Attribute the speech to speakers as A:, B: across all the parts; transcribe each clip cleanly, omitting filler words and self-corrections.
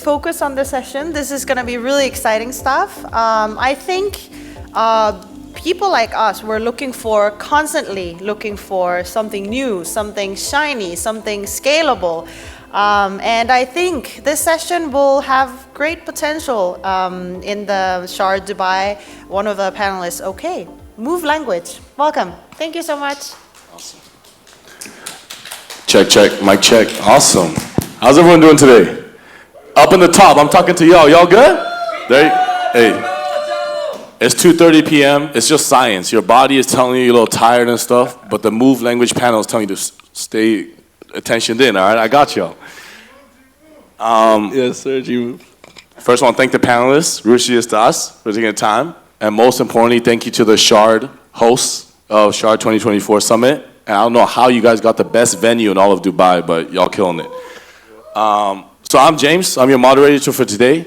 A: focus on this session. This is going to be really exciting stuff. I think people like us, we're constantly looking for something new, something shiny, something scalable. And I think this session will have great potential in the Shard Dubai. One of the panelists, okay, Move language. Welcome. Thank you so much.
B: Awesome. Check, check, mic check. Awesome. How's everyone doing today? Up in the top, I'm talking to y'all. Y'all good? Hey. It's 2:30 p.m. It's just science. Your body is telling you you're a little tired and stuff, but the Move language panel is telling you to stay attentioned in, all right? I got y'all.
C: Yes, sir, G-Move.
B: First, I want to thank the panelists, Rushi Estas, for taking the time. And most importantly, thank you to the Shard hosts of Shard 2024 Summit. And I don't know how you guys got the best venue in all of Dubai, but y'all killing it. So I'm James. I'm your moderator for today.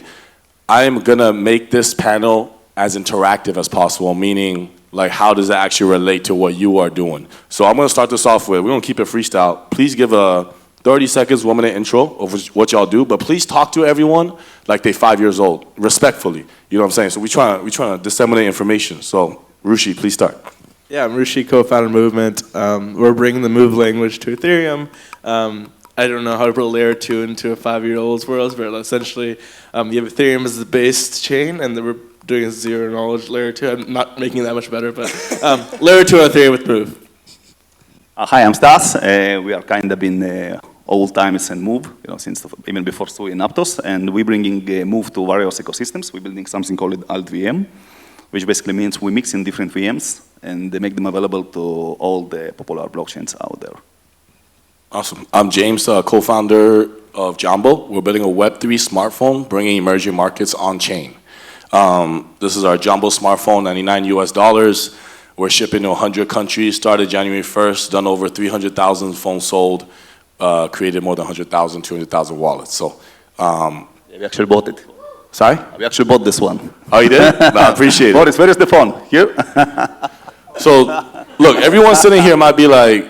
B: I am going to make this panel as interactive as possible, meaning like how does that actually relate to what you are doing. So I'm going to start this off with, we're going to keep it freestyle. Please give a 30 seconds, 1 minute intro of what y'all do, but please talk to everyone like they're 5 years old, respectfully. You know what I'm saying? So we trying to disseminate information. So Rushi, please start.
C: Yeah, I'm Rushi, co-founder of Movement. We're bringing the Move language to Ethereum. I don't know how to put layer 2 into a 5-year-old's world, but essentially you have Ethereum as the base chain, and then we're doing a zero knowledge layer 2. I'm not making it that much better, but layer 2 on Ethereum with Move.
D: Hi, I'm Stas. We are kind of in old times and Move, since even before Sui and Aptos, and we're bringing Move to various ecosystems. We're building something called AltVM, which basically means we mix in different VMs and they make them available to all the popular blockchains out there.
B: Awesome. I'm James, co-founder of Jumbo. We're building a Web3 smartphone, bringing emerging markets on-chain. This is our Jumbo smartphone, $99 US. We're shipping to 100 countries, started January 1st, done over 300,000 phones sold, created more than 100,000, 200,000 wallets. So,
D: we actually bought it.
B: Sorry?
D: We actually bought this one.
B: Oh, you did? No, I appreciate it.
D: Boris, where is the phone? Here?
B: So, look, everyone sitting here might be like,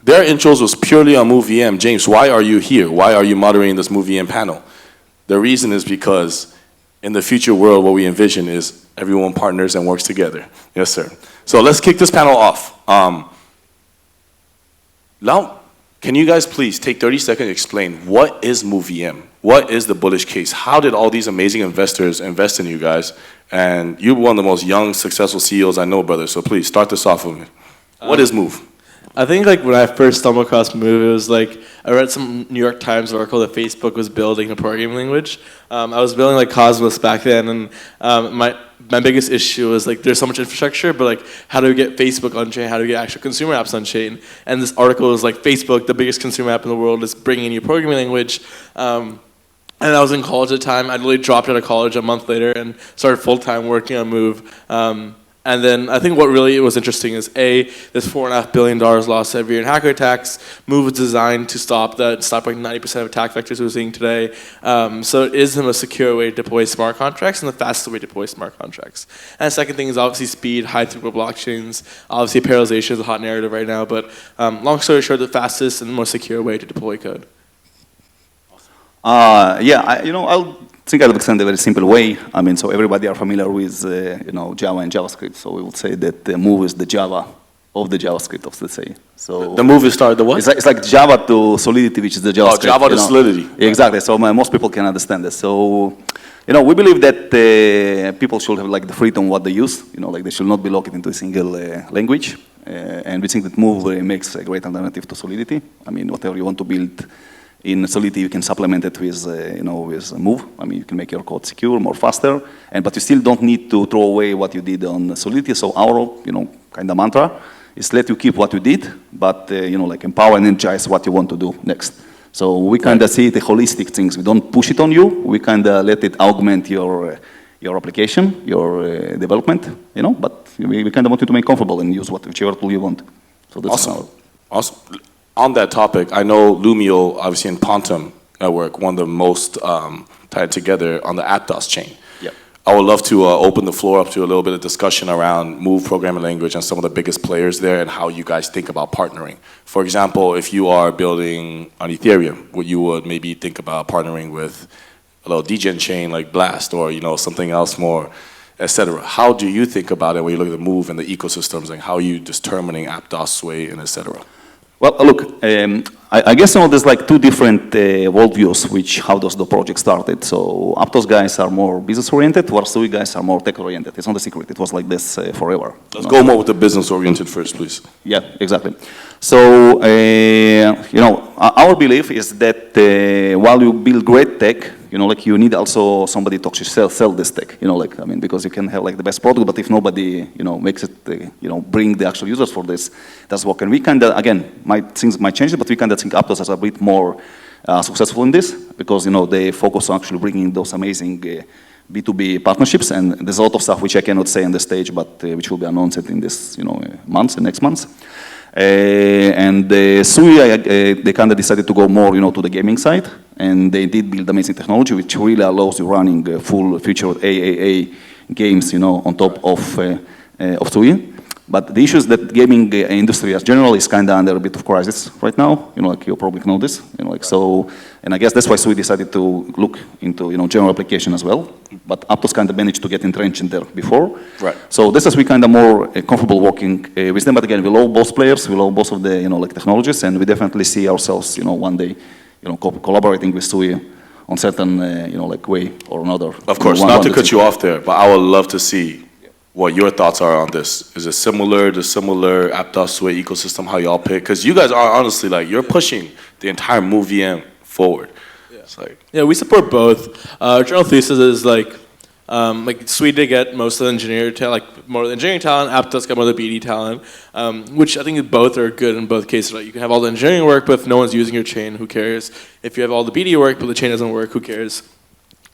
B: their intros was purely on MoveVM. James, why are you here? Why are you moderating this MoveVM panel? The reason is because in the future world, what we envision is everyone partners and works together. Yes, sir. So let's kick this panel off. Now, can you guys please take 30 seconds to explain what is MoveVM? What is the bullish case? How did all these amazing investors invest in you guys? And you're one of the most young, successful CEOs I know, brother. So please start this off with me. What is Move?
C: I think when I first stumbled across Move, it was I read some New York Times article that Facebook was building a programming language. I was building Cosmos back then, and my biggest issue was there's so much infrastructure, but how do we get Facebook on chain? How do we get actual consumer apps on chain? And this article was Facebook, the biggest consumer app in the world, is bringing a new programming language. And I was in college at the time. I literally dropped out of college a month later and started full-time working on Move. And then I think what really was interesting is there's $4.5 billion lost every year in hacker attacks. Move was designed to stop 90% of attack vectors we're seeing today. So it is the most secure way to deploy smart contracts and the fastest way to deploy smart contracts. And the second thing is obviously speed, high throughput blockchains. Obviously parallelization is a hot narrative right now, but long story short, the fastest and most secure way to deploy code.
D: I'll think I would extend a very simple way. So everybody are familiar with, Java and JavaScript. So we would say that the Move is the Java of the JavaScript, let's say. So
B: the Move is started the what?
D: It's like Java to Solidity, which is the JavaScript.
B: Oh, Java to Solidity.
D: Exactly. So most people can understand this. So, we believe that people should have the freedom what they use. They should not be locked into a single language. And we think that Move makes a great alternative to Solidity. Whatever you want to build in Solidity, you can supplement it with, with Move. You can make your code secure, more faster, but you still don't need to throw away what you did on Solidity. So our, kind of mantra is let you keep what you did, but, empower and energize what you want to do next. So we kind of see the holistic things. We don't push it on you. We kind of let it augment your application, your development, but we kind of want you to make comfortable and use whichever tool you want. So that's
B: Awesome. On that topic, I know Lumio, obviously in Pontum Network, one of the most tied together on the Aptos chain.
D: Yep.
B: I would love to open the floor up to a little bit of discussion around Move programming language and some of the biggest players there and how you guys think about partnering. For example, if you are building on Ethereum, you would maybe think about partnering with a little degen chain like Blast or something else more, etc. How do you think about it when you look at the move and the ecosystems, and how are you determining Aptos, Sway, and etc.?
D: Well, look, I guess there's like two different worldviews which how does the project started. So Aptos guys are more business oriented, while Sui guys are more tech oriented. It's not a secret. It was like this forever.
B: Let's go more with the business oriented first, please.
D: Yeah, exactly. So our belief is that while you build great tech, like you need also somebody to actually sell this tech. Because you can have like the best product, but if nobody makes it, bring the actual users for this, that's what. And we kind of again, things might change, but we kind of think Aptos as a bit more successful in this because they focus on actually bringing those amazing B2B partnerships, and there's a lot of stuff which I cannot say on the stage, but which will be announced in this months and next months. And Sui, they kind of decided to go more, to the gaming side, and they did build amazing technology, which really allows you running full featured AAA games, on top of Sui. But the issue is that gaming industry as general is kind of under a bit of crisis right now. Like you probably know this. So, and I guess that's why Sui decided to look into general application as well. But Aptos kind of managed to get entrenched in there before.
B: Right.
D: So this is we kind of more comfortable working with them. But again, we love both players. We love both of the technologies, and we definitely see ourselves one day collaborating with Sui on certain way or another.
B: Of course, not to cut you off there, but I would love to see what your thoughts are on this. Is it similar Aptos Sway ecosystem, how y'all pick? Because you guys are honestly you're pushing the entire Move VM forward. Yeah. It's
C: we support both. Our general thesis is Sway to get most of the engineering talent, more of the engineering talent, Aptos got more of the BD talent, which I think both are good in both cases. You can have all the engineering work, but if no one's using your chain, who cares? If you have all the BD work, but the chain doesn't work, who cares?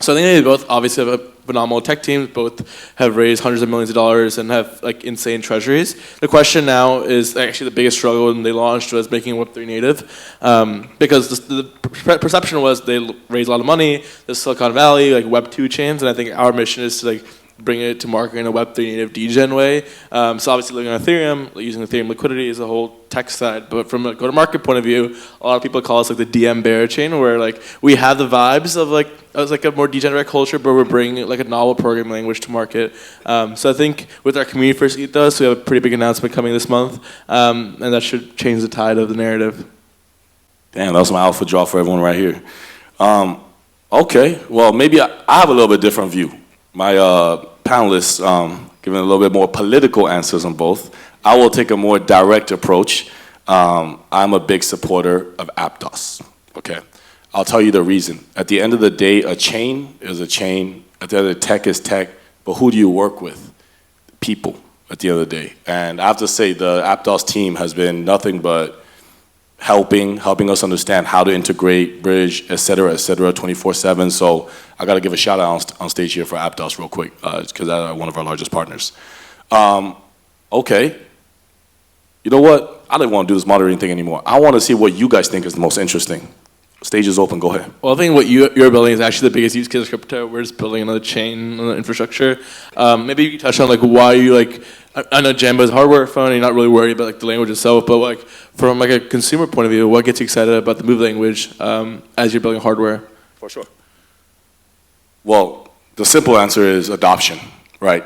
C: So I think they both obviously have a phenomenal tech team. Both have raised hundreds of millions of dollars and have insane treasuries. The question now is actually the biggest struggle when they launched was making Web3 native, because the perception was they raised a lot of money. There's Silicon Valley, Web2 chains, and I think our mission is to bring it to market in a Web3 native degen way. So obviously looking at Ethereum, using Ethereum liquidity is a whole tech side. But from a go-to-market point of view, a lot of people call us the DM bear chain, where we have the vibes of a more degenerate culture, but we're bringing a novel programming language to market. So I think with our community first ethos, we have a pretty big announcement coming this month, and that should change the tide of the narrative.
B: Damn, that was my alpha draw for everyone right here. Okay, well maybe I have a little bit different view. My panelists giving a little bit more political answers on both. I will take a more direct approach. I'm a big supporter of Aptos. Okay, I'll tell you the reason. At the end of the day, a chain is a chain. At the end of the day, tech is tech. But who do you work with? People. At the end of the day, and I have to say the Aptos team has been nothing but helping us understand how to integrate, bridge, et cetera, 24/7. So I got to give a shout out on stage here for Aptos real quick, because they're one of our largest partners. Okay. You know what? I don't want to do this moderating thing anymore. I want to see what you guys think is the most interesting. Stage is open. Go ahead. Well,
C: I think what you're building is actually the biggest use case of crypto. We're just building another chain, another infrastructure. Maybe you can touch on why you I know Jambo is a hardware phone, and you're not really worried about the language itself, but from a consumer point of view, what gets you excited about the Move language as you're building hardware?
B: For sure. Well, the simple answer is adoption, right?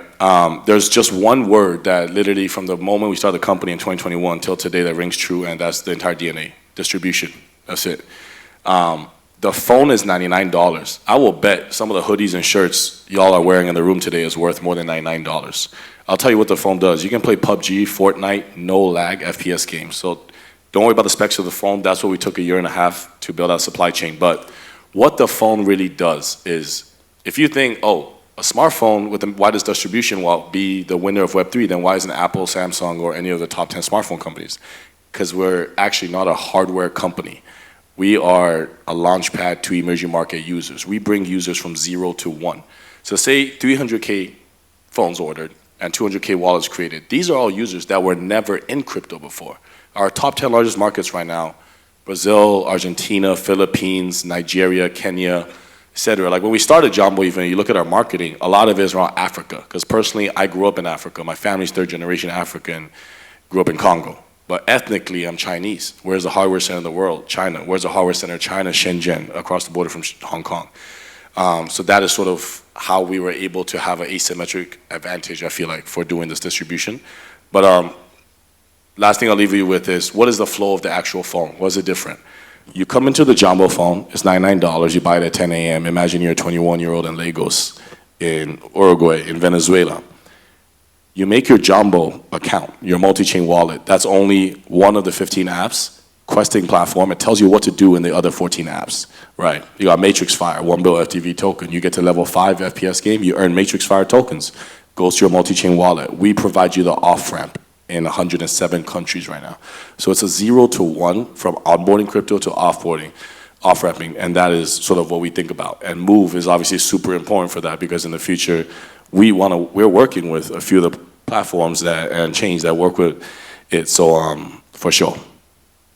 B: There's just one word that literally from the moment we started the company in 2021 till today that rings true, and that's the entire DNA, distribution. That's it. The phone is $99. I will bet some of the hoodies and shirts y'all are wearing in the room today is worth more than $99. I'll tell you what the phone does. You can play PUBG, Fortnite, no lag FPS games. So don't worry about the specs of the phone. That's what we took 1.5 years to build out supply chain. But what the phone really does is, if you think, oh, a smartphone with the widest distribution will be the winner of Web3, then why isn't Apple, Samsung, or any of the top 10 smartphone companies? Because we're actually not a hardware company. We are a launchpad to emerging market users. We bring users from 0 to 1. So say 300K phones ordered and 200K wallets created. These are all users that were never in crypto before. Our top 10 largest markets right now, Brazil, Argentina, Philippines, Nigeria, Kenya, etc. When we started Jambo, even you look at our marketing, a lot of it is around Africa. Because personally, I grew up in Africa. My family's third generation African, grew up in Congo. But ethnically, I'm Chinese. Where's the hardware center in the world? China. Where's the hardware center? China, Shenzhen, across the border from Hong Kong. So that is sort of how we were able to have an asymmetric advantage, I feel like, for doing this distribution. But last thing I'll leave you with is, what is the flow of the actual phone? What is it different? You come into the Jumbo phone, it's $99, you buy it at 10 a.m. Imagine you're a 21-year-old in Lagos, in Uruguay, in Venezuela. You make your Jumbo account, your multi-chain wallet. That's only one of the 15 apps, questing platform. It tells you what to do in the other 14 apps, right? You got Matrix Fire, 1 bill FTV token. You get to level 5 FPS game, you earn Matrix Fire tokens. Goes to your multi-chain wallet. We provide you the off-ramp in 107 countries right now. So it's a 0 to 1 from onboarding crypto to off-ramping, and that is sort of what we think about. And Move is obviously super important for that, because in the future, we're working with a few of the platforms and chains that work with it. So for sure,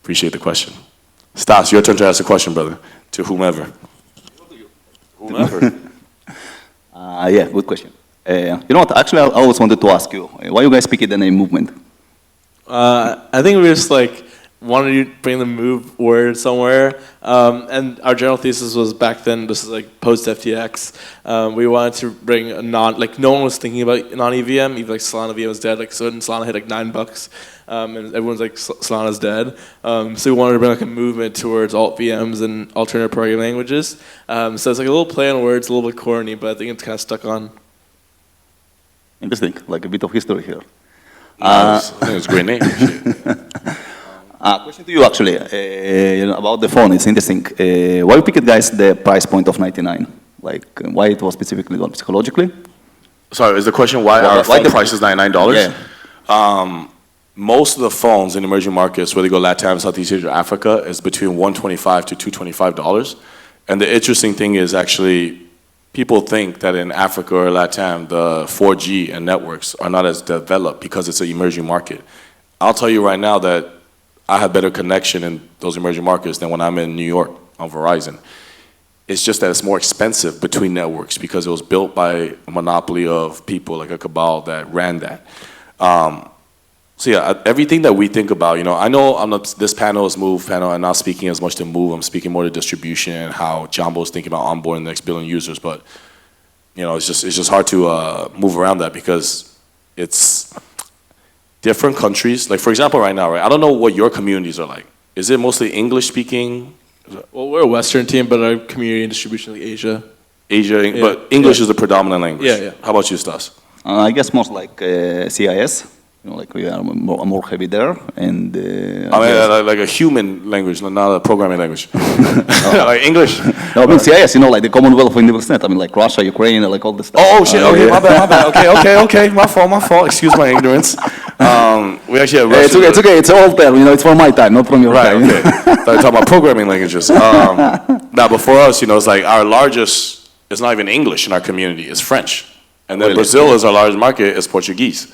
B: appreciate the question. Stas, your turn to ask a question, brother, to whomever. Whomever.
D: Yeah, good question. You know what? Actually, I always wanted to ask you, why you guys picked the name Movement?
C: I think we just like wanted to bring the move word somewhere, and our general thesis was back then. This is like post FTX. We wanted to bring a no one was thinking about non-EVM. Even like Solana VM was dead. Like so, Solana hit like $9, and everyone's like Solana's dead. So we wanted to bring like a movement towards alt VMs and alternative programming languages. So it's like a little play on words, a little bit corny, but I think it's kind of stuck on.
D: Interesting, like a bit of history here.
B: I think it's a great name.
D: Question to you actually, about the phone. It's interesting. Why you picked, guys, the price point of 99? Like, why it was specifically done psychologically?
B: Sorry, is the question why our phone price is $99?
D: Yeah.
B: Most of the phones in emerging markets, whether you go Latam, Southeast Asia, or Africa, is between $125 to $225. And the interesting thing is actually, people think that in Africa or Latam, the 4G and networks are not as developed because it's an emerging market. I'll tell you right now that I have better connection in those emerging markets than when I'm in New York on Verizon. It's just that it's more expensive between networks because it was built by a monopoly of people like a cabal that ran that. So yeah, everything that we think about, I know this panel is Move panel. I'm not speaking as much to Move. I'm speaking more to distribution and how Jumbo is thinking about onboarding the next billion users. But it's just hard to move around that because it's different countries. Like for example, right now, right? I don't know what your communities are like. Is it mostly English speaking?
C: Well, we're a Western team, but our community and distribution is like Asia.
B: Yeah. But English is the predominant language.
C: Yeah.
B: How about you, Stas?
D: I guess most like CIS. Like we are more heavy there, and
B: like a human language, not a programming language. Like English.
D: No, I mean CIS. Like the Commonwealth of Indian. I mean like Russia, Ukraine, like all this stuff.
B: Oh shit! Okay, yeah. my bad. Okay. My fault. Excuse my ignorance. We actually have Russian.
D: It's okay. It's all there. It's for my time, not from your time.
B: Right. Okay. Thought you were talking about programming languages. Now, before us, it's like our largest. It's not even English in our community. It's French, and then really? Brazil is our largest market. Is Portuguese.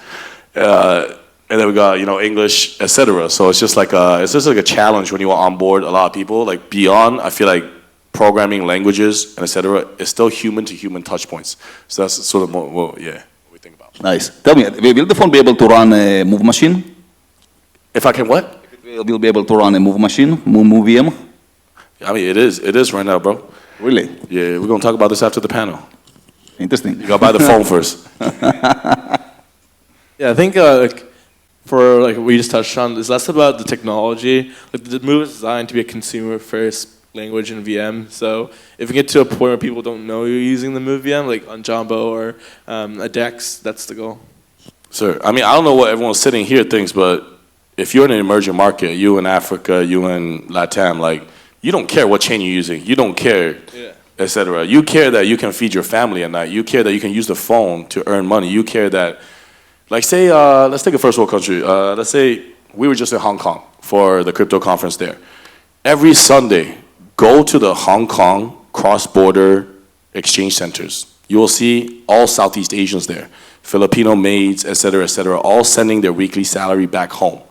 B: And then we got English, etc. So it's just like a challenge when you onboard a lot of people. Like beyond, I feel like programming languages and etc. It's still human to human touch points. So that's sort of what we think about.
D: Nice. Tell me, will the phone be able to run a Move machine?
B: If I can what?
D: It will be able to run a Move machine, Move VM.
B: I mean, it is right now, bro.
D: Really?
B: Yeah, we're gonna talk about this after the panel.
D: Interesting.
B: You gotta buy the phone first.
C: Yeah, I think for what we just touched on, it's less about the technology. Like the Move is designed to be a consumer-first language in VM. So if you get to a point where people don't know you're using the Move VM, like on Jumbo or a DEX, that's the goal.
B: Sir, I mean, I don't know what everyone sitting here thinks, but if you're in an emerging market, you in Africa, you in Latam, like you don't care what chain you're using. You don't care, etc. You care that you can feed your family at night. You care that you can use the phone to earn money. You care that. Like say, let's take a first world country. Let's say we were just in Hong Kong for the crypto conference there. Every Sunday, go to the Hong Kong cross-border exchange centers. You will see all Southeast Asians there, Filipino maids, etc., all sending their weekly salary back home.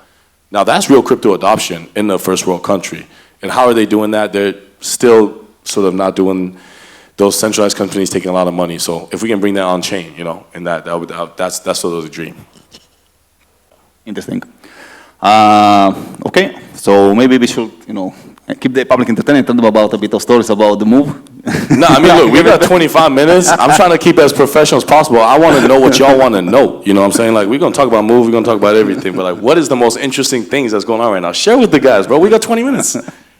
B: Now that's real crypto adoption in the first world country. And how are they doing that? They're still sort of not doing those centralized companies taking a lot of money. So if we can bring that on chain, and that's sort of the dream.
D: Interesting. Okay, so maybe we should, keep the public entertained, tell them about a bit of stories about the move.
B: No, I mean, look, we got 25 minutes. I'm trying to keep it as professional as possible. I want to know what y'all want to know. You know what I'm saying? Like, we're going to talk about move, we're going to talk about everything. But, like, what is the most interesting things that's going on right now? Share with the guys, bro. We got 20 minutes.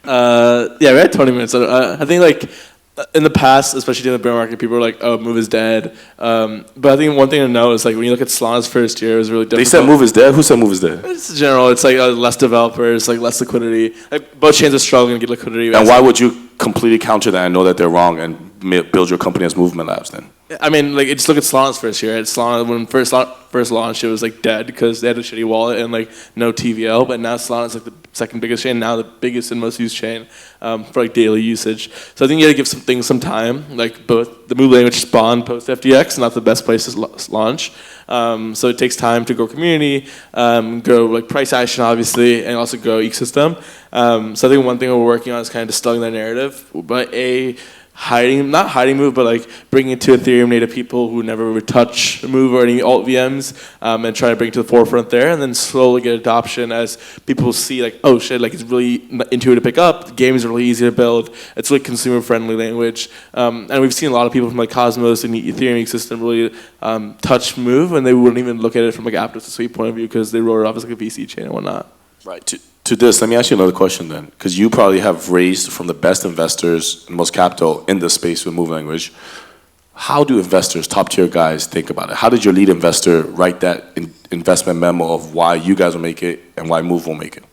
C: Yeah, we had 20 minutes. I think, like, in the past, especially during the bear market, people were like, oh, move is dead. But I think one thing to know is, like, when you look at Solana's first year, it was really difficult.
B: They said move is dead? Who said move is dead?
C: It's general. It's like less developers, like less liquidity. Like, both chains are struggling to get liquidity.
B: And why would you completely counter that and know that they're wrong and build your company as Movement Labs then?
C: I mean, like, just look at Solana's first year. Solana, when first launched, it was like dead because they had a shitty wallet and like no TVL. But now Solana's like the second biggest chain, now the biggest and most used chain for like daily usage. So I think you got to give some things some time. Like, both the Move language spawned post FTX, not the best place to launch. So it takes time to grow community, grow like price action, obviously, and also grow ecosystem. So I think one thing we're working on is kind of distilling that narrative. But not hiding Move, but like bringing it to Ethereum native people who never would touch Move or any alt VMs, and try to bring it to the forefront there, and then slowly get adoption as people see like, oh shit, like it's really intuitive to pick up. The game is really easy to build. It's really consumer friendly language, and we've seen a lot of people from like Cosmos and the Ethereum ecosystem really touch Move, and they wouldn't even look at it from like Aptos to Sweet point of view because they wrote it off as like a VC chain and whatnot.
B: Right. To this, let me ask you another question then, because you probably have raised from the best investors and most capital in this space with Move language. How do investors, top tier guys, think about it? How did your lead investor write that investment memo of why you guys will make it and why Move will make it?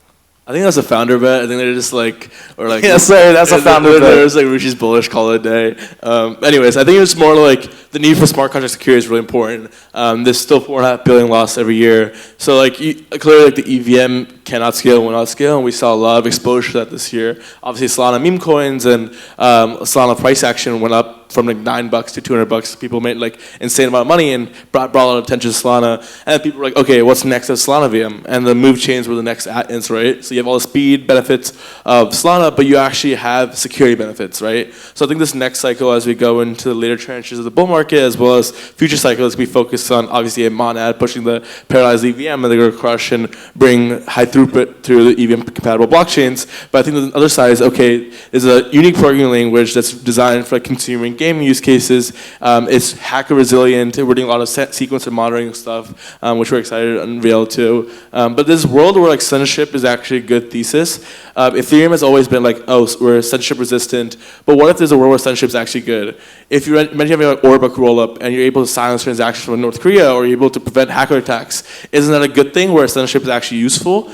C: I think that's a founder bet. I think they're just like, or like,
B: yes, sir, that's a founder bet.
C: There's like Rushi's bullish, call it a day. Anyways, I think it's more like the need for smart contract security is really important. There's still 4.5 billion lost every year. So like, clearly like the EVM cannot scale, will not scale, and we saw a lot of exposure to that this year. Obviously, Solana meme coins and Solana price action went up from like $9 to $200. People made like insane amount of money and brought a lot of attention to Solana. And people were like, okay, what's next as Solana VM? And the Move chains were the next at-ins, right? So you have all the speed benefits of Solana, but you actually have security benefits, right? So I think this next cycle, as we go into the later tranches of the bull market, as well as future cycles, we focus on obviously a monad pushing the parallelized EVM, and they're going to crush and bring high throughput through the EVM compatible blockchains. But I think the other side is, okay, there's a unique programming language that's designed for like consumer and gaming use cases. It's hacker resilient. We're doing a lot of sequence and monitoring stuff, which we're excited to unveil too. But this world where like censorship is actually a good thesis. Ethereum has always been like, oh, we're censorship resistant. But what if there's a world where censorship is actually good? If you imagine having an Orbuck rollup and you're able to silence transactions from North Korea, or you're able to prevent hacker attacks, isn't that a good thing where censorship is actually useful?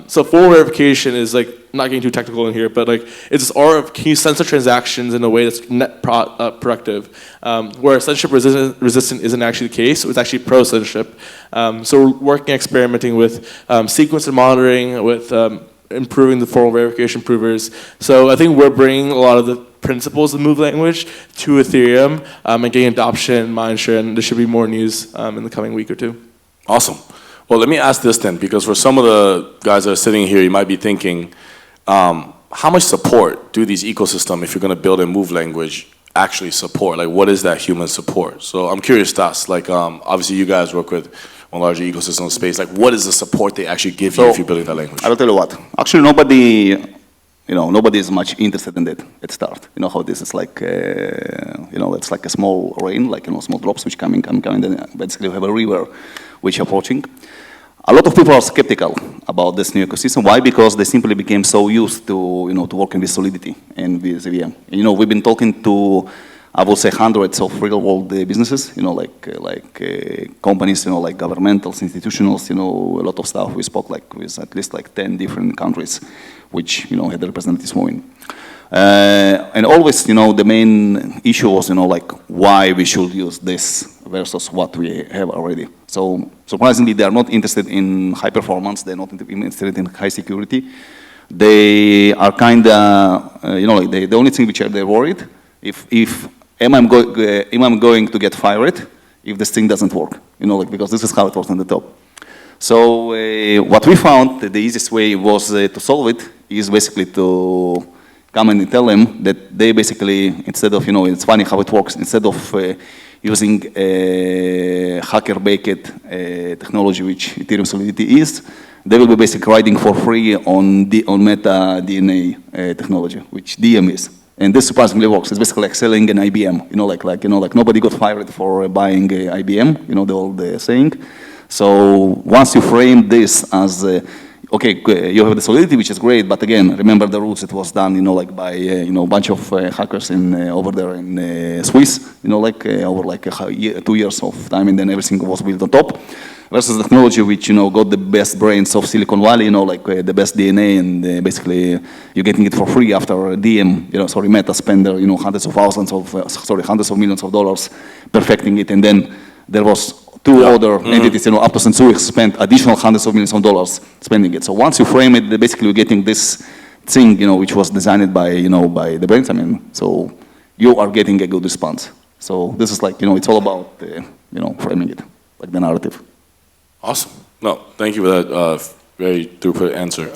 C: So full verification is like, not getting too technical in here, but like it's this art of can you censor transactions in a way that's net productive, where censorship resistant isn't actually the case. It's actually pro censorship. So we're working, experimenting with sequence and monitoring, with improving the formal verification provers. So I think we're bringing a lot of the principles of Move language to Ethereum and getting adoption, mindshare, and there should be more news in the coming week or two.
B: Awesome. Well, let me ask this then, because for some of the guys that are sitting here, you might be thinking, how much support do these ecosystems, if you're going to build a Move language, actually support? Like, what is that human support? So I'm curious, Tas, like, obviously you guys work with one larger ecosystem space. Like, what is the support they actually give you if you're building that language?
D: I'll tell you what. Actually, nobody is much interested in that at start. You know how this is like, it's like a small rain, like, small drops which come in, then basically we have a river which approaching. A lot of people are skeptical about this new ecosystem. Why? Because they simply became so used to, to working with Solidity and with EVM. And, we've been talking to, I would say, hundreds of real-world businesses, like companies, like governmentals, institutionals, a lot of stuff. We spoke with at least 10 different countries, which, had the representatives moving. And always, the main issue was, why we should use this versus what we have already. So surprisingly, they are not interested in high performance. They're not interested in high security. They are kind of, the only thing which they're worried, if am I going to get fired if this thing doesn't work? Because this is how it works on the top. So what we found, the easiest way was to solve it is basically to come and tell them that they basically, instead of, it's funny how it works, instead of using a hacker-baked technology, which Ethereum Solidity is, they will be basically riding for free on Meta DNA technology, which DM is. And this surprisingly works. It's basically like selling an IBM. Like nobody got fired for buying a IBM. The old saying. So once you frame this as okay, you have the solidity, which is great, but again, remember the roots. It was done, by a bunch of hackers over there in Swiss. Over like 2 years of time, and then everything was built on top. Versus technology, which got the best brains of Silicon Valley, the best DNA, and basically you're getting it for free after DM, Meta spent hundreds of millions of dollars perfecting it, and then there was two other entities, up to Sensui spent additional hundreds of millions of dollars spending it. So once you frame it, basically you're getting this thing, which was designed by the brains. So you are getting a good response. So this is like, it's all about, framing it, like the narrative.
B: Awesome. No, thank you for that very throughput answer.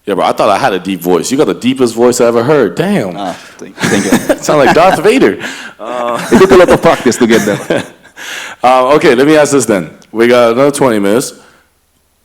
B: Yeah, bro, I thought I had a deep voice. You got the deepest voice I ever heard. Damn.
D: Thank you.
B: Sound like Darth Vader.
D: It took a lot of practice to get there.
B: Okay, let me ask this then. We got another 20 minutes.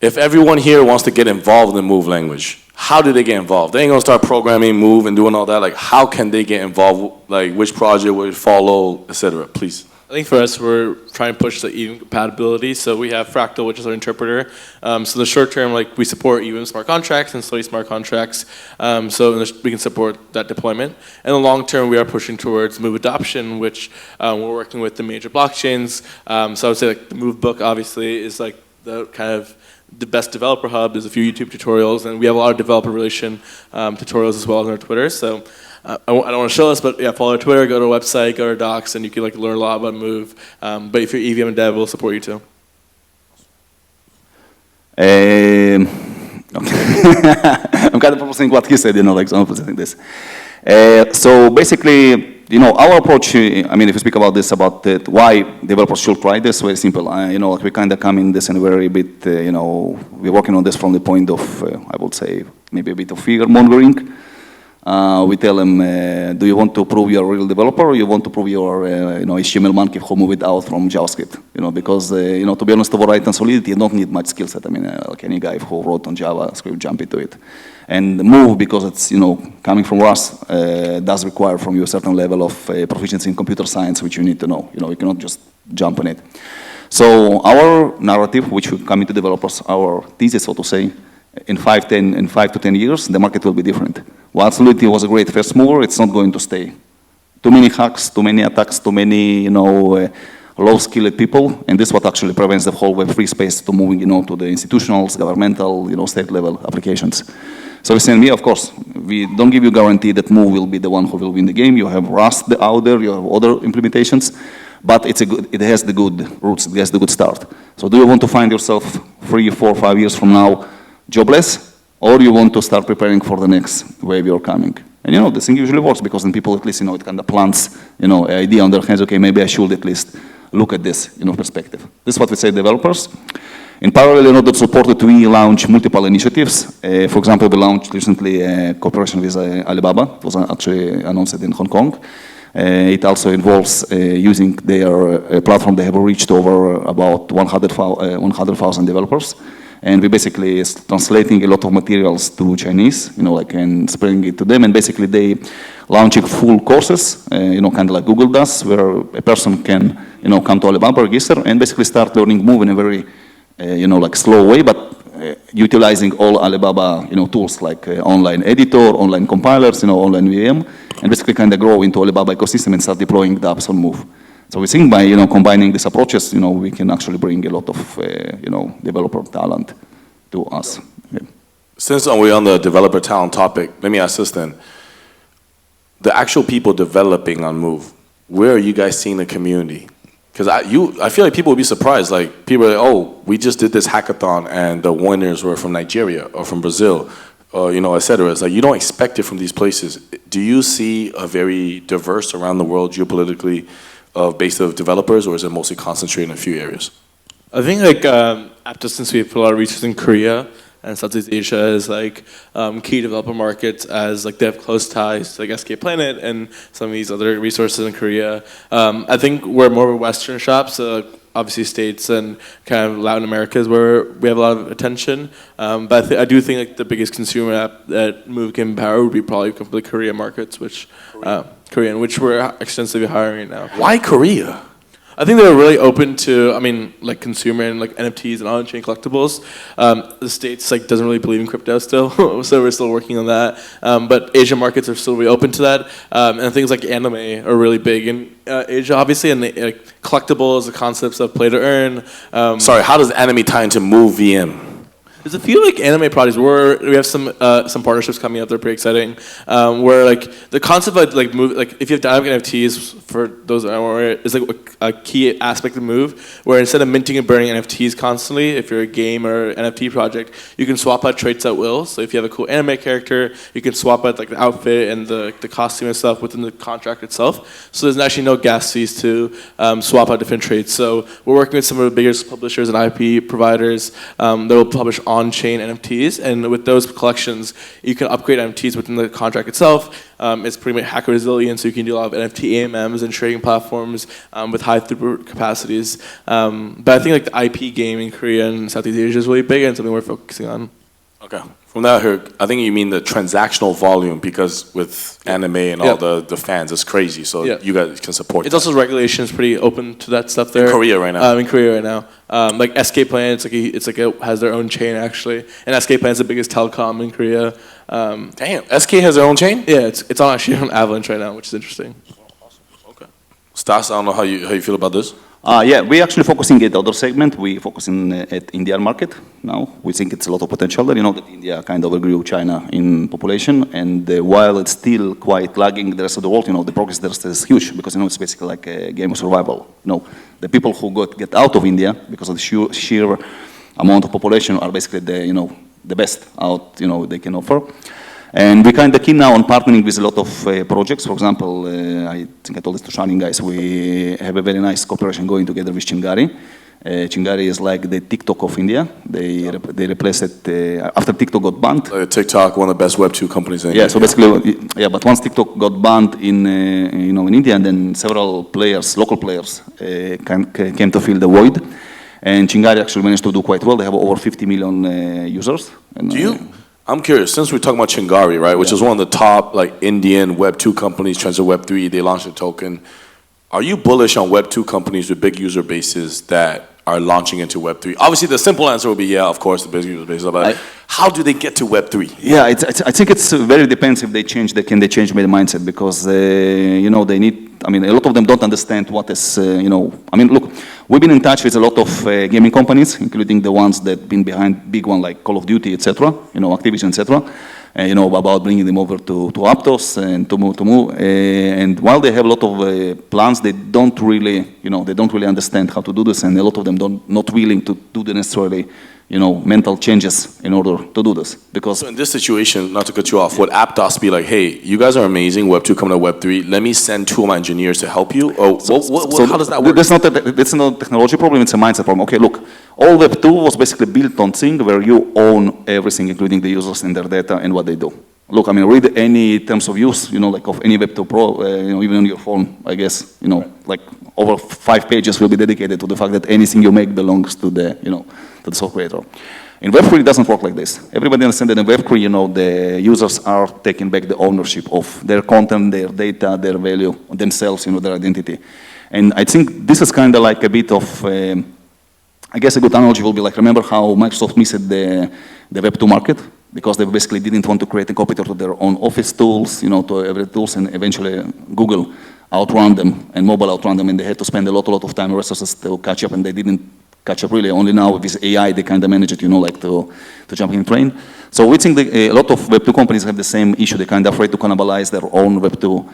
B: If everyone here wants to get involved in Move language, how do they get involved? They ain't gonna start programming Move and doing all that. Like, how can they get involved? Like, which project would follow, etc. Please.
C: I think for us, we're trying to push the even compatibility. So we have Fractal, which is our interpreter. So in the short term, we support even smart contracts and slowly smart contracts. So we can support that deployment. In the long term, we are pushing towards Move adoption, which we're working with the major blockchains. So I would say the Move book obviously is like the kind of the best developer hub. There's a few YouTube tutorials, and we have a lot of developer relation tutorials as well on our Twitter. So. I don't want to show us, but yeah, follow our Twitter, go to our website, go to our docs, and you can learn a lot about Move. But if you're EVM and dev, we'll support you too.
D: Okay. I'm kind of proposing what he said, so I'm presenting this. So basically, our approach, if you speak about this, about why developers should try this, very simple. We kind of come in this in a very bit, we're working on this from the point of, I would say, maybe a bit of fear mongering. We tell them, do you want to prove you're a real developer, or you want to prove you're HTML monkey who move it out from JavaScript? Because, to be honest, override and solidity, you don't need much skill set. Like any guy who wrote on JavaScript, jump into it. And Move, because it's, coming from Rust, does require from you a certain level of proficiency in computer science, which you need to know. You cannot just jump on it. So our narrative, which we come into developers, our thesis, so to say, in 5 to 10 years, the market will be different. While Solidity was a great first mover, it's not going to stay. Too many hacks, too many attacks, too many, low-skilled people, and this is what actually prevents the whole Web3 space to moving, to the institutionals, governmental, state-level applications. So we're saying, of course, we don't give you guarantee that Move will be the one who will win the game. You have Rust out there, you have other implementations, but it has the good roots, it has the good start. So do you want to find yourself 3, 4, 5 years from now jobless, or you want to start preparing for the next wave you're coming? And this thing usually works because then people at least, it kind of plants, an idea on their hands, okay, maybe I should at least look at this, perspective. This is what we say developers. In parallel, in order to support it, we launch multiple initiatives. For example, we launched recently a cooperation with Alibaba. It was actually announced in Hong Kong. It also involves using their platform. They have reached over about 100,000 developers. And we basically is translating a lot of materials to Chinese, and spreading it to them. And basically they launching full courses, kind of like Google does, where a person can, come to Alibaba, register, and basically start learning Move in a very, slow way, but utilizing all Alibaba, tools like online editor, online compilers, online VM, and basically kind of grow into Alibaba ecosystem and start deploying the apps on Move. So we think by combining these approaches, we can actually bring a lot of developer talent to us. Yeah.
B: Since we're on the developer talent topic, let me ask this then: the actual people developing on Move, where are you guys seeing the community? Because I feel like people would be surprised. Like people are like, oh, we just did this hackathon and the winners were from Nigeria or from Brazil, or et cetera. It's like you don't expect it from these places. Do you see a very diverse around the world geopolitically base of developers, or is it mostly concentrated in a few areas?
C: I think after since we put a lot of research in Korea and Southeast Asia as key developer markets, as they have close ties to SK Planet and some of these other resources in Korea. I think we're more of a Western shop, so obviously States and kind of Latin America is where we have a lot of attention. But I do think like the biggest consumer app that Move can empower would be probably the Korea markets, which Korean, which we're extensively hiring right now.
B: Why Korea?
C: I think they're really open to, I mean, like consumer and like NFTs and on-chain collectibles. The States like doesn't really believe in crypto still, so we're still working on that. But Asian markets are still really open to that, and things like anime are really big in Asia, obviously, and like collectibles, the concepts of play to earn.
B: Sorry, how does anime tie into Move VM?
C: There's a few like anime projects where we have some partnerships coming up. They're pretty exciting. Where like the concept of like Move, like if you have dynamic NFTs, for those that aren't aware, is like a key aspect of Move. Where instead of minting and burning NFTs constantly, if you're a game or NFT project, you can swap out traits at will. So if you have a cool anime character, you can swap out like the outfit and the costume and stuff within the contract itself. So there's actually no gas fees to swap out different traits. So we're working with some of the biggest publishers and IP providers that will publish on-chain NFTs, and with those collections, you can upgrade NFTs within the contract itself. It's pretty much hacker resilient, so you can do a lot of NFT AMMs and trading platforms with high throughput capacities. But I think like the IP game in Korea and Southeast Asia is really big and something we're focusing on.
B: Okay. From that, I heard, I think you mean the transactional volume, because with anime and all the fans, it's crazy. So you guys can support.
C: It's also regulations pretty open to that stuff there.
B: In Korea right now.
C: In Korea right now, like SK Plan, it's like it has their own chain actually, and SK Plan is the biggest telecom in Korea.
B: Damn, SK has their own chain?
C: Yeah, it's on actually on Avalanche right now, which is interesting.
B: Awesome. Okay. Stas, I don't know how you feel about this.
D: Yeah, we're actually focusing at other segment. We focus at Indian market now. We think it's a lot of potential there. You know that India kind of outgrew China in population, and while it's still quite lagging the rest of the world, you know, the progress there is huge because, you know, it's basically like a game of survival. You know, the people who get out of India because of the sheer amount of population are basically the best out, you know, they can offer. And we kind of keen now on partnering with a lot of projects. For example, I think I told this to Sharding guys, we have a very nice cooperation going together with Chingari. Chingari is like the TikTok of India. They replaced it after TikTok got banned.
B: TikTok, one of the best Web 2 companies in India.
D: Yeah, so basically, yeah, but once TikTok got banned in India, and then several players, local players, came to fill the void. And Chingari actually managed to do quite well. They have over 50 million users. And,
B: I'm curious, since we're talking about Chingari, right, which is one of the top like Indian Web 2 companies, trends of Web 3, they launched a token. Are you bullish on Web 2 companies with big user bases that are launching into Web 3? Obviously, the simple answer would be, yeah, of course, the big user bases. But how do they get to Web 3?
D: Yeah, I think it's very depends if they change. Can they change their mindset? Because you know, they need. I mean, a lot of them don't understand what is. You know, I mean, look, we've been in touch with a lot of gaming companies, including the ones that been behind big one like Call of Duty, etc. You know, Activision, etc. You know, about bringing them over to Aptos and to move. And while they have a lot of plans, they don't really, you know, they don't really understand how to do this, and a lot of them not willing to do the necessarily, you know, mental changes in order to do this. Because
B: so in this situation, not to cut you off, would Aptos be like, hey, you guys are amazing, Web 2 coming to Web 3, let me send 2 of my engineers to help you? Or how does that work?
D: That's not a technology problem, it's a mindset problem. Okay, look, all Web 2 was basically built on thing where you own everything, including the users and their data and what they do. Look, I mean, read any terms of use, you know, like of any Web 2 Pro, you know, even on your phone, I guess, you know, like over 5 pages will be dedicated to the fact that anything you make belongs to the, you know, to the software creator. In Web3, it doesn't work like this. Everybody understands that in Web3, you know, the users are taking back the ownership of their content, their data, their value, themselves, you know, their identity. And I think this is kind of like a bit of, I guess a good analogy will be like, remember how Microsoft missed the Web2 market? Because they basically didn't want to create a competitor to their own office tools, you know, to every tools, and eventually Google outrun them, and mobile outrun them, and they had to spend a lot of time and resources to catch up, and they didn't catch up really. Only now with this AI, they kind of manage it, you know, like to jump in train. So we think a lot of Web2 companies have the same issue. They're kind of afraid to cannibalize their own Web2,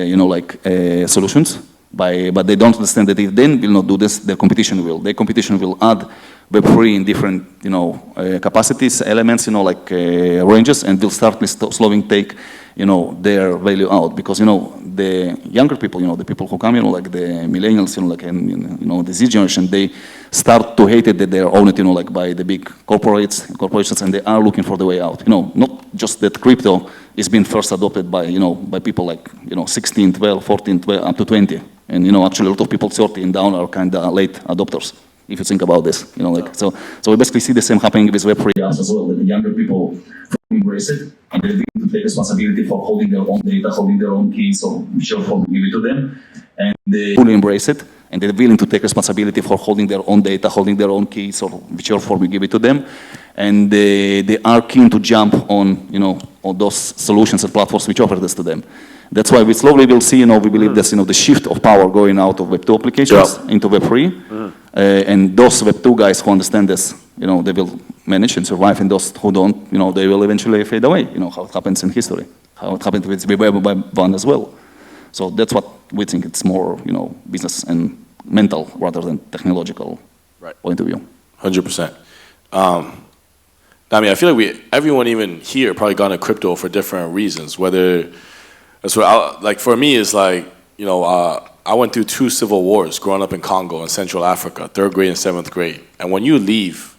D: you know, like solutions. But they don't understand that if they will not do this, their competition will. Their competition will add Web3 in different, you know, capacities, elements, you know, like ranges, and will start slowly take, you know, their value out. Because, you know, the younger people, you know, the people who come, you know, like the millennials, you know, like, you know, the Z generation, they start to hate it that they are owned, you know, like by the big corporations, and they are looking for the way out. You know, not just that crypto is being first adopted by, you know, by people like, you know, 16, 12, 14, 12, up to 20. And actually a lot of people 30 and down are kind of late adopters, if you think about this. So we basically see the same happening with Web3 apps as well, that the younger people embrace it, and they're willing to take responsibility for holding their own data, holding their own keys, or whichever form we give it to them, and they fully embrace it, and they're willing to take responsibility for holding their own data, holding their own keys, or whichever form we give it to them, and they are keen to jump on, on those solutions and platforms which offer this to them. That's why we slowly will see, we believe that's, the shift of power going out of Web2 applications into Web3. And those Web2 guys who understand this, they will manage and survive, and those who don't, they will eventually fade away, how it happens in history, how it happened with Web 1 as well. So that's what we think. It's more, business and mental rather than technological point of view.
B: 100%. I mean, I feel like everyone even here probably got into crypto for different reasons, whether that's what like for me is like, I went through 2 civil wars growing up in Congo and Central Africa, 3rd grade and 7th grade. And when you leave,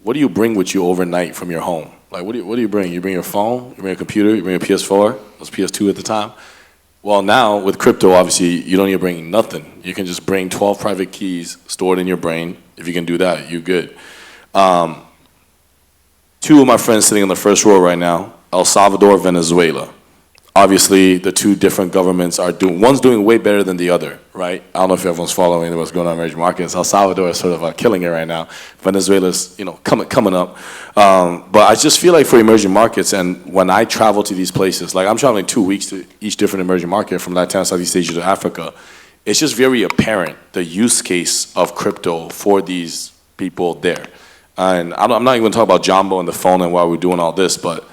B: what do you bring with you overnight from your home? Like, what do you bring? You bring your phone, you bring a computer, you bring a PS4, it was PS2 at the time. Well, now with crypto, obviously, you don't need to bring nothing. You can just bring 12 private keys stored in your brain. If you can do that, you're good. 2 of my friends sitting in the first row right now, El Salvador, Venezuela. Obviously, the 2 different governments are one's doing way better than the other, right? I don't know if everyone's following what's going on in emerging markets. El Salvador is sort of killing it right now. Venezuela's, coming up. But I just feel like for emerging markets, and when I travel to these places, like I'm traveling 2 weeks to each different emerging market from Latin, Southeast Asia to Africa, it's just very apparent the use case of crypto for these people there. And I'm not even talking about Jumbo and the phone and why we're doing all this, but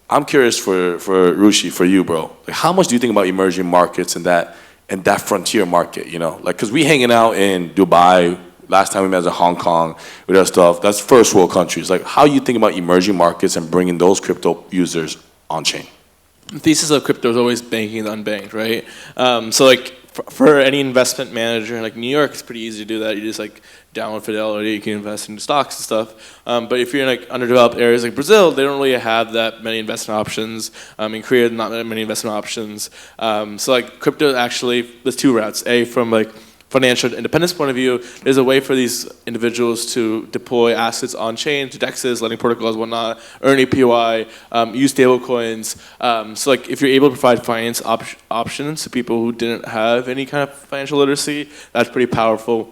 B: I'm curious for Rushi, for you, bro. Like, how much do you think about emerging markets and that frontier market? Like, cause we hanging out in Dubai. Last time we met was in Hong Kong with our stuff. That's first world countries. Like, how you think about emerging markets and bringing those crypto users on chain?
C: The thesis of crypto is always banking the unbanked, right? So like for any investment manager, like New York, it's pretty easy to do that. You just like download Fidelity, you can invest in stocks and stuff. But if you're in like underdeveloped areas like Brazil, they don't really have that many investment options. In Korea, not that many investment options. So like crypto actually, there's 2 routes. A, from like financial independence point of view, there's a way for these individuals to deploy assets on chain to DEXs, lending protocols, whatnot, earn APY, use stable coins. So like if you're able to provide finance options to people who didn't have any kind of financial literacy, that's pretty powerful.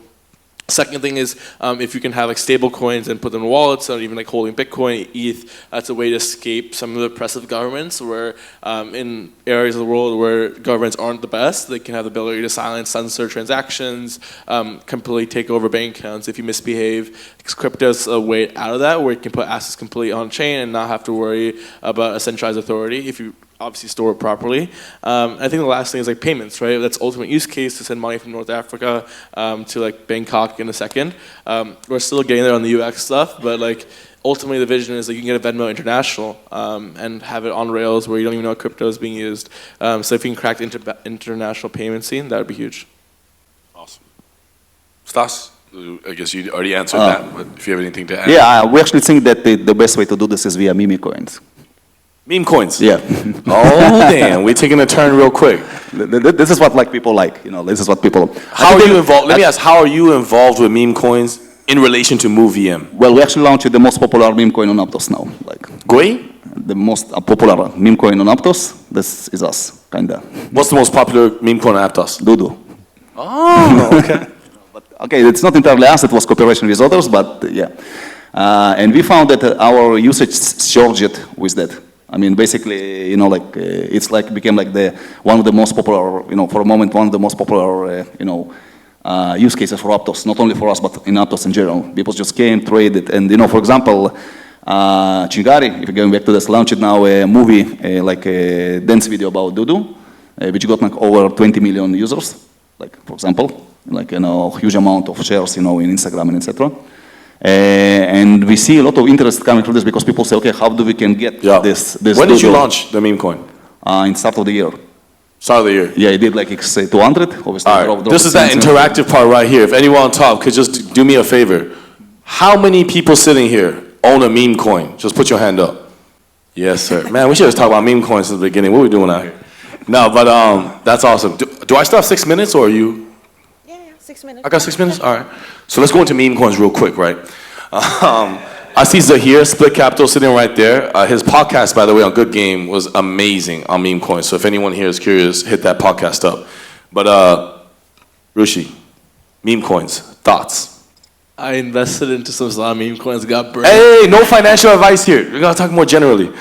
C: Second thing is if you can have like stable coins and put them in wallets, or even like holding Bitcoin, ETH, that's a way to escape some of the oppressive governments where in areas of the world where governments aren't the best, they can have the ability to silence, censor transactions, completely take over bank accounts if you misbehave. Crypto's a way out of that where you can put assets completely on chain and not have to worry about a centralized authority if you obviously store it properly. I think the last thing is like payments, right? That's ultimate use case to send money from North Africa to like Bangkok in a second. We're still getting there on the UX stuff, but like ultimately the vision is that you can get a Venmo international and have it on rails where you don't even know crypto is being used. So if you can crack the international payment scene, that would be huge.
B: Awesome. Stas, I guess you already answered that, but if you have anything to add.
D: Yeah, we actually think that the best way to do this is via meme coins.
B: Meme coins?
D: Yeah.
B: Oh, damn. We're taking a turn real quick.
D: This is what like people like, this is what people...
B: How are you involved? Let me ask, how are you involved with meme coins in relation to MoveVM?
D: Well, we actually launched the most popular meme coin on Aptos now. Like
B: Gui?
D: The most popular meme coin on Aptos, this is us, kinda.
B: What's the most popular meme coin on Aptos?
D: Dudu.
B: Oh, okay.
D: Okay, it's not entirely us, it was cooperation with others, but yeah. And we found that our usage surged with that. I mean, basically, it's like became like one of the most popular, for a moment, one of the most popular, use cases for Aptos, not only for us, but in Aptos in general. People just came, traded, and, for example, Chingari, if you're going back to this, launched now a movie, like a dance video about Dudu, which got like over 20 million users, like, for example, like, huge amount of shares, in Instagram and etc. And we see a lot of interest coming from this because people say, okay, how do we can get this?
B: When did you launch the meme coin?
D: In start of the year.
B: Start of the year?
D: Yeah, I did like X200. Obviously,
B: all right. This is that interactive part right here. If anyone on top could just do me a favor. How many people sitting here own a meme coin? Just put your hand up. Yes, sir. Man, we should have talked about meme coins since the beginning. What are we doing out here? No, but that's awesome. Do I still have 6 minutes, or are you?
A: Yeah, 6 minutes.
B: I got 6 minutes? All right. So let's go into meme coins real quick, right? I see Zahir, Split Capital, sitting right there. His podcast, by the way, on Good Game was amazing on meme coins. So if anyone here is curious, hit that podcast up. But Rushi, meme coins, thoughts?
C: I invested into some Solana meme coins, got burned.
B: Hey, no financial advice here. We're going to talk more generally.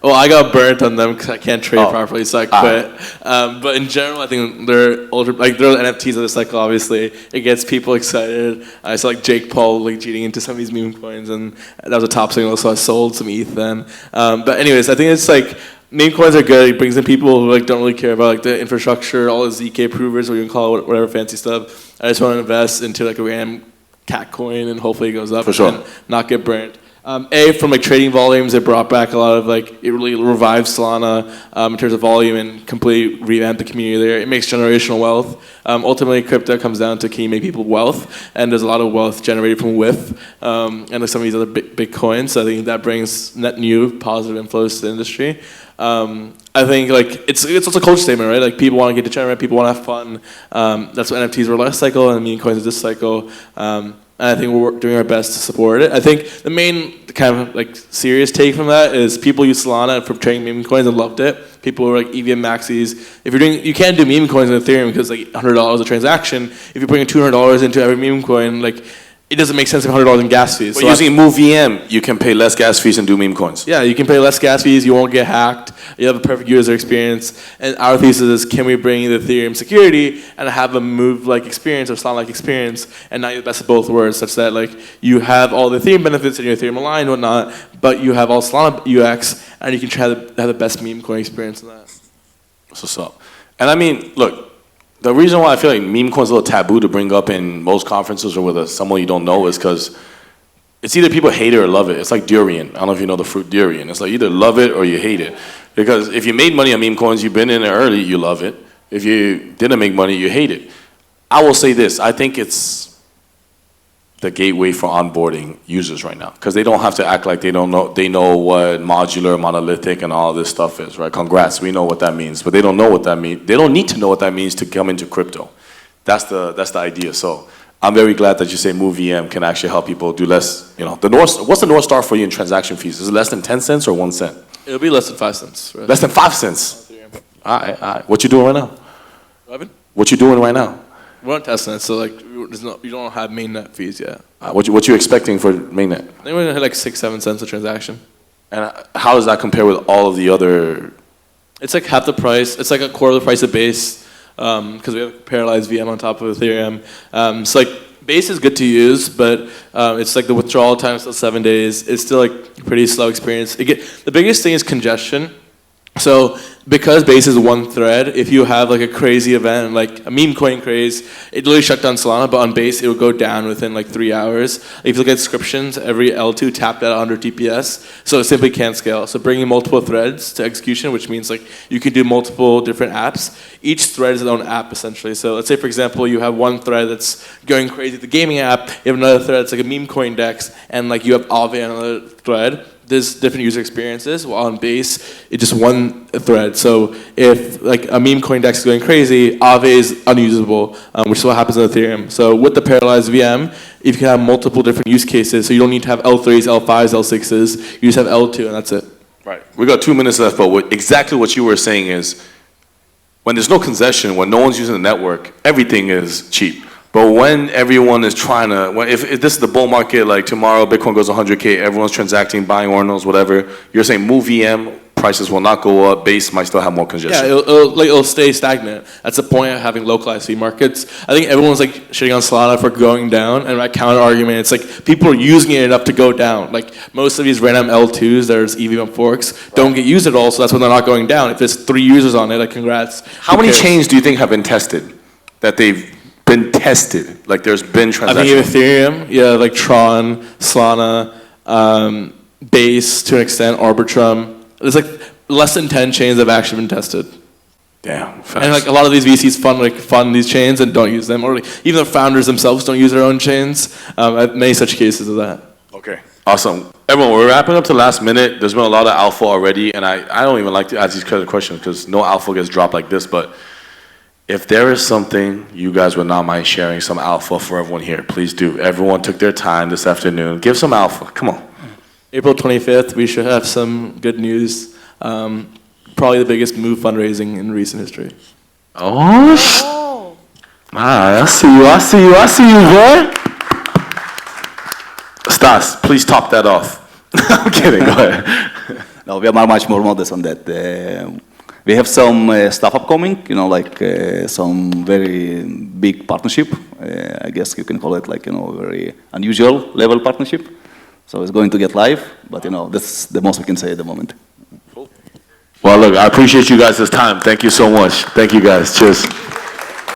C: Well, I got burnt on them because I can't trade properly, so I quit. But in general, I think they're NFTs of the cycle. Obviously, it gets people excited. I saw like Jake Paul like cheating into some of these meme coins, and that was a top signal. So I sold some ETH then. But anyways, I think it's like meme coins are good. It brings in people who like don't really care about like the infrastructure, all the ZK provers, or you can call it whatever fancy stuff. I just want to invest into like a random cat coin, and hopefully it goes up.
B: For sure.
C: And not get burnt. From like trading volumes, it brought back a lot of like, it really revived Solana in terms of volume and completely revamped the community there. It makes generational wealth. Ultimately, crypto comes down to can you make people wealth, and there's a lot of wealth generated from WIF and like some of these other big coins. So I think that brings net new positive inflows to the industry. I think like it's also a culture statement, right? Like people want to get degenerate, people want to have fun. That's what NFTs were last cycle, and meme coins is this cycle. And I think we're doing our best to support it. I think the main kind of like serious take from that is people use Solana for trading meme coins and loved it. People were like EVM maxis. If you're doing, you can't do meme coins in Ethereum because like $100 a transaction. If you're putting $200 into every meme coin, like it doesn't make sense to have $100 in gas fees.
B: But so using MoveVM, you can pay less gas fees and do meme coins.
C: Yeah, you can pay less gas fees. You won't get hacked. You have a perfect user experience. And our thesis is, can we bring the Ethereum security and have a move-like experience or Solana-like experience, and not the best of both worlds, such that like you have all the Ethereum benefits in your Ethereum aligned and whatnot, but you have all Solana UX, and you can try to have the best meme coin experience in that.
B: That's what's up. And I mean, look, the reason why I feel like meme coins is a little taboo to bring up in most conferences or with someone you don't know is because it's either people hate it or love it. It's like durian. I don't know if you know the fruit durian. It's like either love it or you hate it. Because if you made money on meme coins, you've been in it early, you love it. If you didn't make money, you hate it. I will say this. I think it's the gateway for onboarding users right now, because they don't have to act like they don't know. They know what modular, monolithic, and all this stuff is, right? Congrats, we know what that means, but they don't know what that means. They don't need to know what that means to come into crypto. That's the idea. So I'm very glad that you say MoveVM can actually help people do less. You know, what's the North Star for you in transaction fees? Is it less than 10 cents or 1 cent?
C: It'll be less than 5 cents. Right?
B: Less than 5 cents. All right. What you doing right now? What you doing right now?
C: We're on testnet, so like you don't have mainnet fees yet.
B: What you expecting for mainnet?
C: I think we're gonna hit like 6-7 cents a transaction.
B: And how does that compare with all of the other?
C: It's like half the price. It's like a quarter of the price of Base, because we have parallelized VM on top of Ethereum. So like Base is good to use, but it's like the withdrawal time is still 7 days. It's still like a pretty slow experience. The biggest thing is congestion. So because Base is one thread, if you have like a crazy event, like a meme coin craze, it literally shut down Solana, but on Base it will go down within like 3 hours. If you look at descriptions, every L2 tapped out 100 TPS, so it simply can't scale. So bringing multiple threads to execution, which means like you can do multiple different apps. Each thread is its own app essentially. So let's say for example you have one thread that's going crazy, the gaming app, you have another thread that's like a meme coin dex, and like you have Aave on another thread. There's different user experiences, while on Base, it's just one thread. So if like a meme coin dex is going crazy, Aave is unusable, which is what happens in Ethereum. So with the parallelized VM, if you can have multiple different use cases, so you don't need to have L3s, L5s, L6s, you just have L2 and that's it.
B: Right. We got 2 minutes left, but exactly what you were saying is, when there's no congestion, when no one's using the network, everything is cheap. But when everyone is trying to, if this is the bull market, like tomorrow Bitcoin goes 100K, everyone's transacting, buying ordinals, whatever, you're saying MoveVM prices will not go up, Base might still have more congestion.
C: Yeah, it'll stay stagnant. That's the point of having localized fee markets. I think everyone's like shitting on Solana for going down, and my counter argument, it's like people are using it enough to go down. Like most of these random L2s, there's EVM forks, don't get used at all, so that's when they're not going down. If there's 3 users on it, like congrats.
B: How many chains do you think have been tested, that they've been tested, like there's been transactions?
C: I think you have Ethereum, yeah, like Tron, Solana, Base to an extent, Arbitrum. There's like less than 10 chains that have actually been tested.
B: Damn. Facts.
C: And like a lot of these VCs fund these chains and don't use them, or like, even the founders themselves don't use their own chains. I have many such cases of that.
B: Okay, awesome. Everyone, we're wrapping up to the last minute. There's been a lot of alpha already, and I don't even like to ask these kind of questions because no alpha gets dropped like this, but If there is something you guys would not mind sharing, some alpha for everyone here, please do. Everyone took their time this afternoon. Give some alpha. Come on.
C: April 25th, we should have some good news. Probably the biggest move fundraising in recent history.
A: Oh.
B: I see you, boy. Stas, please top that off. I'm kidding, go ahead.
D: No, we are much more modest on that. We have some stuff upcoming, like some very big partnership. I guess you can call it like, very unusual level partnership. So it's going to get live, but that's the most we can say at the moment.
B: Well, look, I appreciate you guys' time. Thank you so much. Thank you guys. Cheers.